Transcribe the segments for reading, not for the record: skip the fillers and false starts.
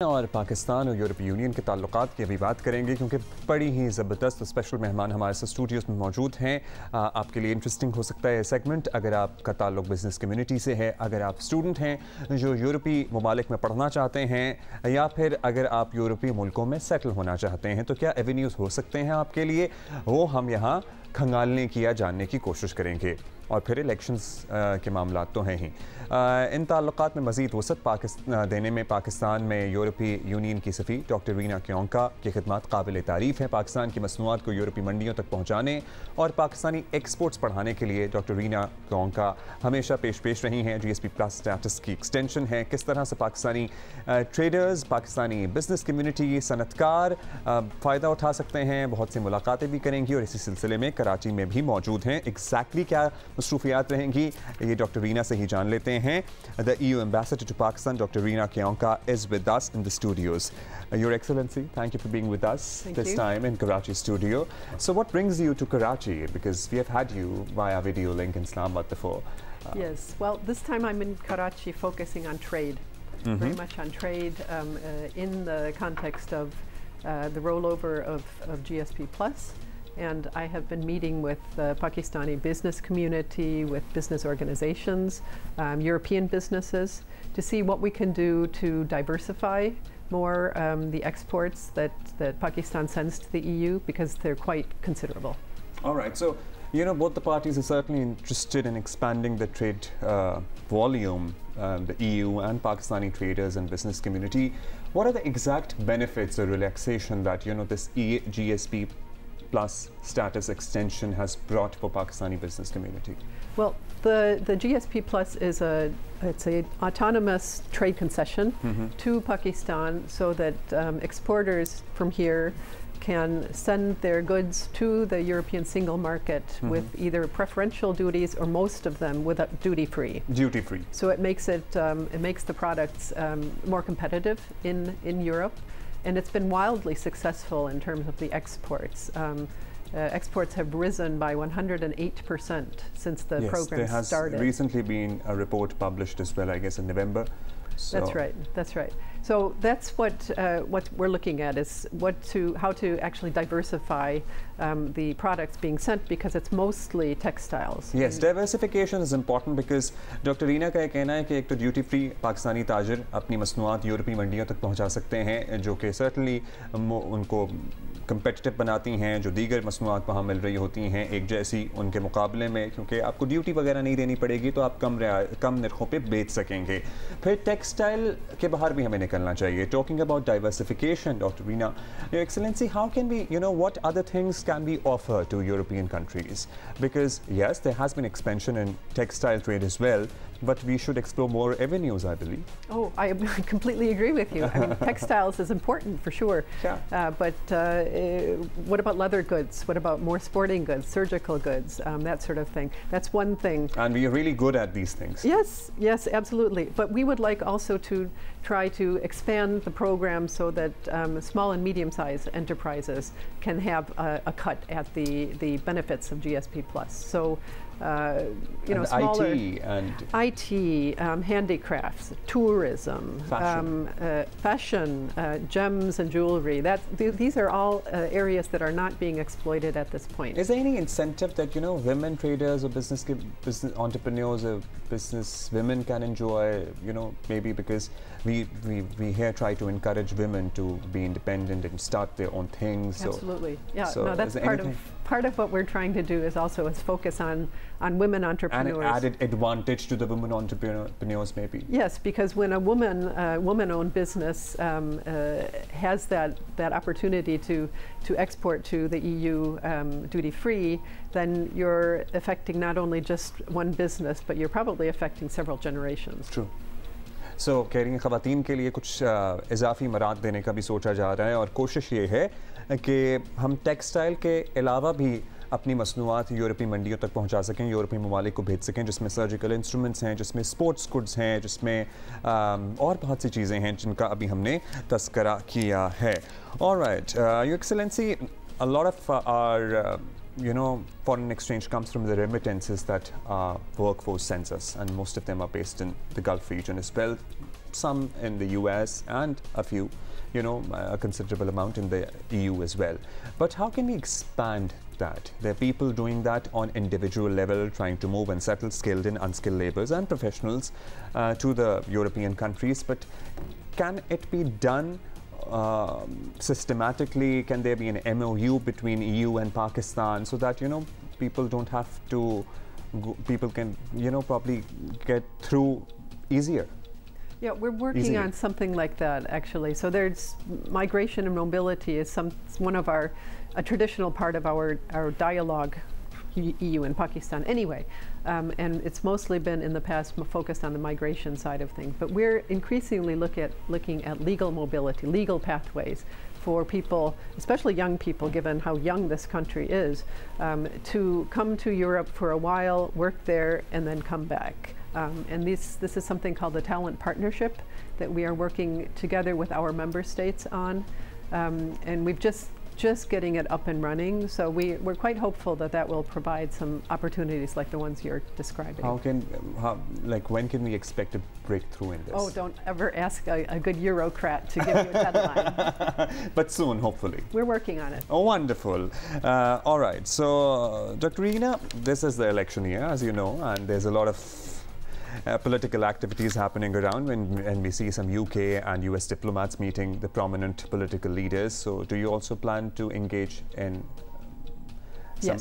और पाकिस्तान और यूरोपीय यूनियन के ताल्लुकात की अभी बात करेंगे क्योंकि बड़ी ही ज़बरदस्त स्पेशल मेहमान हमारे साथ स्टूडियोज़ में मौजूद हैं। आपके लिए इंटरेस्टिंग हो सकता है सेगमेंट अगर आपका ताल्लुक बिज़नेस कम्युनिटी से है, अगर आप स्टूडेंट हैं जो यूरोपीय ममालिक में पढ़ना चाहते हैं या फिर अगर आप यूरोपीय मुल्कों में सेटल होना चाहते हैं तो क्या एवेन्यूज़ हो सकते हैं आपके लिए, वो हम यहाँ खंगालने की या जानने की कोशिश करेंगे। और फिर इलेक्शंस के मामला तो हैं ही। इन ताल्लुकात में मज़ीद वसअत देने में पाकिस्तान में यूरोपीय यूनियन की सफ़ी डॉक्टर रीना कविंका की खिदमत काबिल तारीफ़ है। पाकिस्तान की मसनूआत को यूरोपीय मंडियों तक पहुँचाने और पाकिस्तानी एक्सपोर्ट्स बढ़ाने के लिए डॉक्टर रीना कविंका हमेशा पेश रही हैं। GSP प्लस स्टेटस की एक्सटेंशन है, किस तरह से Pakistani traders, Pakistani business community, सनतकार फ़ायदा उठा सकते हैं। बहुत सी मुलाकातें भी करेंगी और इसी सिलसिले में कराची में भी मौजूद हैं। एग्जैक्टली क्या मसरूफियात रहेंगी ये डॉक्टर रीना से ही जान लेते हैं। The EU Ambassador to Pakistan, Dr. Reena Kavinka, is with us in the studios. Your Excellency, thank you for being with us this time in Karachi studio. So what brings you to Karachi? Because we have had you via video link in Islamabad before. Yes, well, this time I'm in Karachi focusing on trade, very much on trade in the context of the rollover of GSP Plus. And I have been meeting with the Pakistani business community, with business organizations, European businesses, to see what we can do to diversify more the exports that Pakistan sends to the EU, because they're quite considerable. All right, so you know both the parties are certainly interested in expanding the trade volume, the EU and Pakistani traders and business community. What are the exact benefits or relaxation that this GSP plus status extension has brought for Pakistani business community? Well, the GSP plus is it's a autonomous trade concession to Pakistan, so that exporters from here can send their goods to the European single market with either preferential duties or most of them without duty free. Duty free. So it makes the products more competitive in Europe. And it's been wildly successful in terms of the exports. Exports have risen by 108% since the program there has started. Recently been a report published as well, I guess, in November. So That's right. That's right. So that's what we're looking at, is how to actually diversify the products being sent, because it's mostly textiles. Yes, diversification is important because Dr. Reena का कहना है कि एक तो duty free Pakistani ताजर अपनी मसनूआत यूरोपीय मंडियों तक पहुंचा सकते हैं, जो कि सर्टनली उनको कम्पेटिटिव बनाती हैं, जो दीगर मसनूआत वहाँ मिल रही होती हैं एक जैसी उनके मुकाबले में, क्योंकि आपको ड्यूटी वगैरह नहीं देनी पड़ेगी तो आप कम नरखों पे बेच सकेंगे। फिर टेक्सटाइल के बाहर भी हमें निकलना चाहिए। Talking about diversification, Dr. Reena, Your Excellency, how can we, what other things can we offer to European countries? Because yes, there has been expansion in textile trade as well, but we should explore more avenues, I believe. Oh, I completely agree with you. I mean, textiles is important for sure. Yeah. But what about leather goods? What about more sporting goods, surgical goods, that sort of thing? That's one thing. And we are really good at these things. Yes, yes, absolutely. But we would like also to try to expand the program so that small and medium-sized enterprises can have a cut at the benefits of GSP Plus. So, and smaller IT, handicrafts, tourism, fashion, gems and jewelry. These are all areas that are not being exploited at this point. Is there any incentive that women traders or business entrepreneurs or business women can enjoy? Maybe because we here try to encourage women to be independent and start their own things. Absolutely, yeah. So no, that's part of what we're trying to do, is also focus on women entrepreneurs. And an added advantage to the women entrepreneurs, maybe. Yes, because when a woman-owned business has that opportunity to export to the EU duty-free, then you're affecting not only just one business, but you're probably affecting several generations. True. So, कह रही हैं ख़वातीन के लिए कुछ इजाफी मराद देने का भी सोचा जा रहा है, और कोशिश ये है कि हम टेक्सटाइल के अलावा भी अपनी मसनूआत यूरोपीय मंडियों तक पहुंचा सकें, यूरोपीय ममालिक को भेज सकें, जिसमें सर्जिकल इंस्ट्रूमेंट्स हैं, जिसमें स्पोर्ट्स गुड्स हैं, जिसमें और बहुत सी चीज़ें हैं जिनका अभी हमने तस्करा किया है। Alright, your excellency, a lot of our foreign exchange comes from the remittances that our workforce sends us, and most of them are based in the Gulf region as well. some in the US and a few, you know, a considerable amount in the EU as well. But how can we expand that? There are people doing that on individual level, trying to move and settle skilled and unskilled laborers and professionals to the European countries. But can it be done systematically? Can there be an MOU between EU and Pakistan so that, you know, people don't have to, people can, you know, probably get through easier? Yeah, we're working on something like that, actually. So there's migration and mobility is one of a traditional part of our dialogue, EU and Pakistan anyway. And it's mostly been in the past focused on the migration side of things. But we're increasingly looking at legal mobility, legal pathways for people, especially young people, given how young this country is, to come to Europe for a while, work there, and then come back. And this is something called the Talent Partnership that we are working together with our member states on. And we've just getting it up and running, so we're quite hopeful that will provide some opportunities like the ones you're describing. Like when can we expect a breakthrough in this? Oh, don't ever ask a good Eurocrat to give you a deadline. But soon, hopefully. We're working on it. Oh, wonderful. All right, so Dr. Reena, this is the election year, as you know, and there's a lot of political activities happening around when we see some UK and US diplomats meeting the prominent political leaders. So do you also plan to engage in some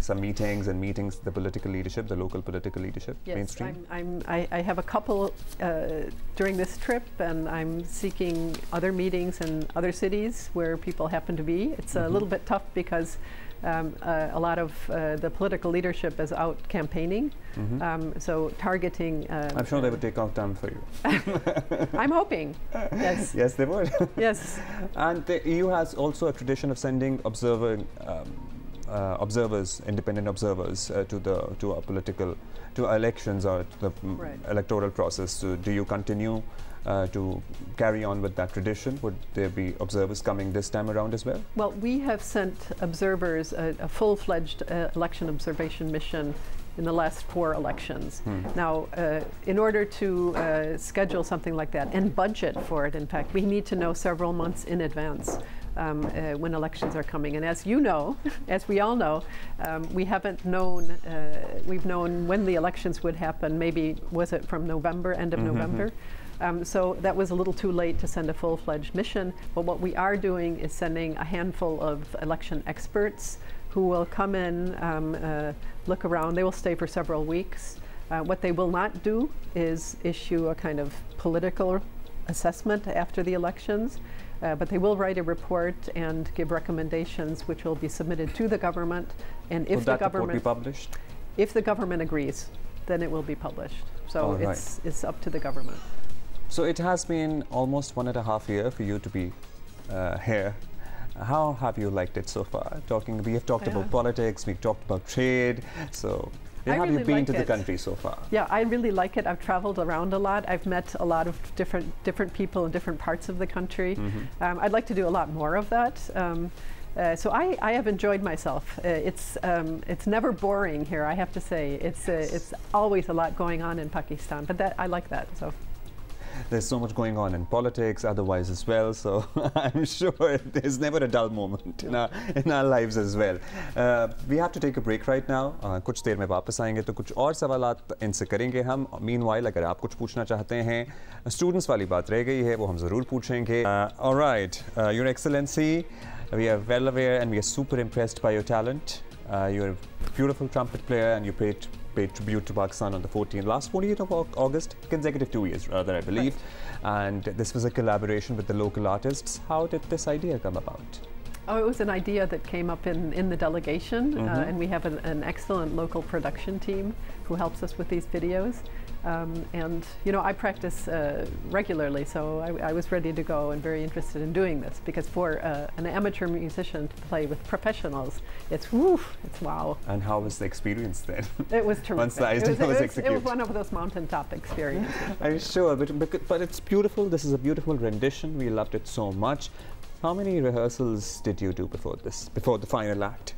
some meetings, the political leadership, the local political leadership, yes, mainstream? I have a couple during this trip, and I'm seeking other meetings in other cities where people happen to be. It's a little bit tough because a lot of the political leadership is out campaigning, so targeting. I'm sure they would take out time for you. I'm hoping. Yes. Yes, they would. Yes. And the EU has also a tradition of sending independent observers to elections or to the electoral process. So do you continue to carry on with that tradition? Would there be observers coming this time around as well? Well, we have sent observers, a full-fledged election observation mission in the last 4 elections. Now, in order to schedule something like that and budget for it, in fact, we need to know several months in advance when elections are coming. And as you know, as we all know, we haven't known, we've known when the elections would happen, maybe was it from November, end of November? So that was a little too late to send a full-fledged mission, but what we are doing is sending a handful of election experts who will come in, look around. They will stay for several weeks. What they will not do is issue a kind of political assessment after the elections, but they will write a report and give recommendations which will be submitted to the government. And if the government be published? If the government agrees, then it will be published. So it's up to the government. So it has been almost 1.5 years for you to be here. How have you liked it so far? We have talked about politics, we've talked about trade. So how have you been to the country so far? Yeah, I really like it. I've traveled around a lot. I've met a lot of different people in different parts of the country. I'd like to do a lot more of that. So I have enjoyed myself. It's never boring here, I have to say. It's always a lot going on in Pakistan, but I like that. So. There's so much going on in politics, otherwise as well. So I'm sure there's never a dull moment in our lives as well. We have to take a break right now. कुछ देर में वापस आएंगे तो कुछ और सवालात इनसे करेंगे हम. Meanwhile, अगर आप कुछ पूछना चाहते हैं, students वाली बात रह गई है, वो हम ज़रूर पूछेंगे. All right, Your Excellency, we are well aware and we are super impressed by your talent. You're a beautiful trumpet player and you paid tribute to Pakistan on the last 14th of August, consecutive 2 years rather, I believe. Right. And this was a collaboration with the local artists. How did this idea come about? Oh, it was an idea that came up in the delegation, and we have an excellent local production team who helps us with these videos. And you know, I practice regularly, so I was ready to go and very interested in doing this, because for an amateur musician to play with professionals, it's wow. And how was the experience then? It was terrific. Once the idea was executed. It was one of those mountaintop experiences. I'm sure, but it's beautiful. This is a beautiful rendition. We loved it so much. How many rehearsals did you do before the final act?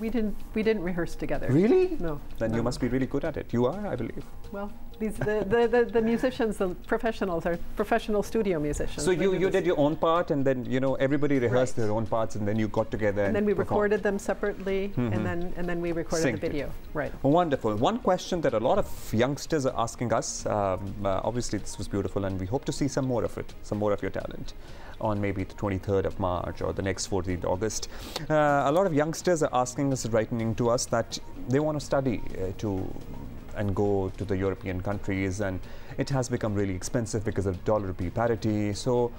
We didn't rehearse together. Really? No. Then you must be really good at it. You are, I believe. Well, The musicians, the professionals, are professional studio musicians. So you did your own part, and then everybody rehearsed their own parts, and then you got together and then we performed. recorded them separately, and then we recorded the video. Right. Wonderful. One question that a lot of youngsters are asking us. Obviously, this was beautiful, and we hope to see some more of it, some more of your talent, on maybe the 23rd of March or the next 14th August. A lot of youngsters are asking us, writing to us, that they want to study and go to the European countries, and it has become really expensive because of dollar-rupee parity. So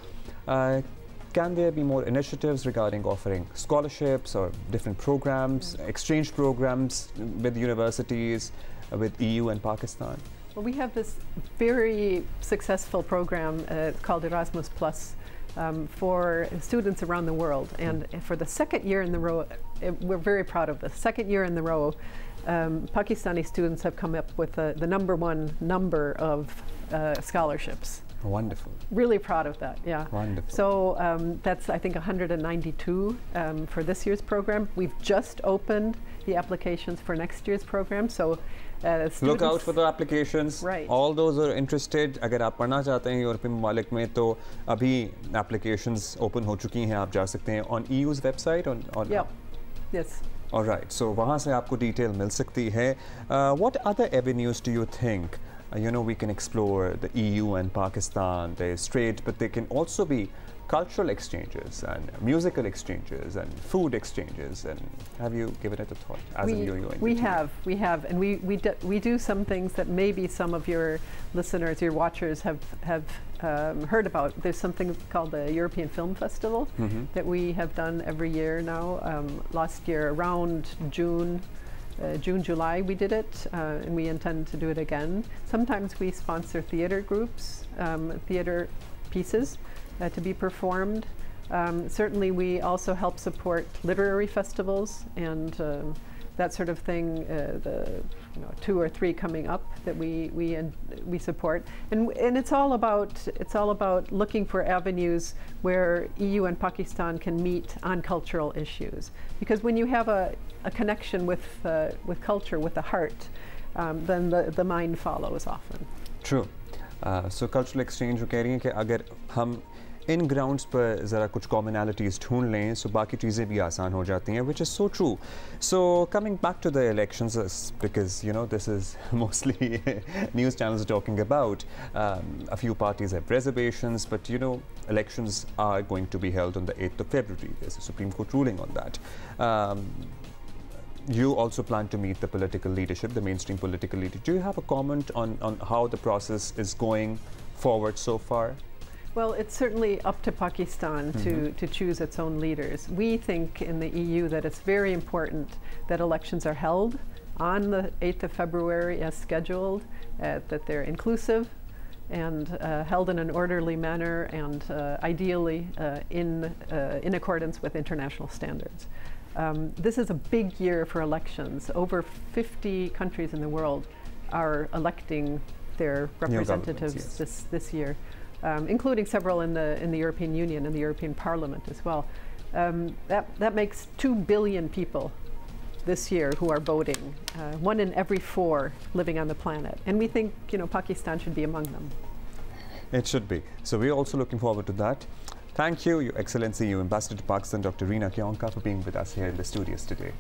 can there be more initiatives regarding offering scholarships or different programs, exchange programs with universities, with EU and Pakistan? Well, we have this very successful program called Erasmus Plus for students around the world. And for the second year in the row, we're very proud of this. Second year in the row, Pakistani students have come up with the #1 number of scholarships. Wonderful. Really proud of that, yeah. Wonderful. So that's, I think, 192 for this year's program. We've just opened the applications for next year's program. So look out for the applications. Right. All those who are interested, अगर आप पढ़ना चाहते हैं यूरोपीय ममालिक में, तो अभी applications open हो चुकी हैं, आप जा सकते हैं on EU's website. Yeah. Yes. All right. So वहाँ से आपको detail मिल सकती है. What other avenues do you think we can explore? The EU and Pakistan, there's trade, but there can also be cultural exchanges and musical exchanges and food exchanges. And have you given it a thought? We have, and we do some things that maybe some of your listeners, your watchers have heard about. There's something called the European Film Festival that we have done every year now. Last year around June, July we did it, and we intend to do it again. Sometimes we sponsor theater groups, theater pieces to be performed. Certainly we also help support literary festivals and that sort of thing, the 2 or 3 coming up that we support. And it's all about looking for avenues where EU and Pakistan can meet on cultural issues. Because when you have a connection with culture, with the heart, then the mind follows often. True. So cultural exchange, वो कह रही हैं कि अगर हम इन grounds पर ज़रा कुछ कॉमनैलिटीज़ ढूंढ लें, सो बाकी चीज़ें भी आसान हो जाती हैं, which is so true. So coming back to the elections, because this is mostly news channels are talking about. A few parties have reservations, but elections are going to be held on the 8th of February. There's a Supreme Court ruling on that. You also plan to meet the political leadership, the mainstream political leadership. Do you have a comment on how the process is going forward so far? Well, it's certainly up to Pakistan to choose its own leaders. We think in the EU that it's very important that elections are held on the 8th of February as scheduled, that they're inclusive and held in an orderly manner and ideally in accordance with international standards. This is a big year for elections. Over 50 countries in the world are electing their representatives this year. Including several in the European Union and the European Parliament as well. That makes 2 billion people this year who are voting, 1 in every 4 living on the planet. And we think Pakistan should be among them. It should be. So we're also looking forward to that. Thank you, Your Excellency, you Ambassador to Pakistan, Dr. Reena Kavinka, for being with us here in the studios today.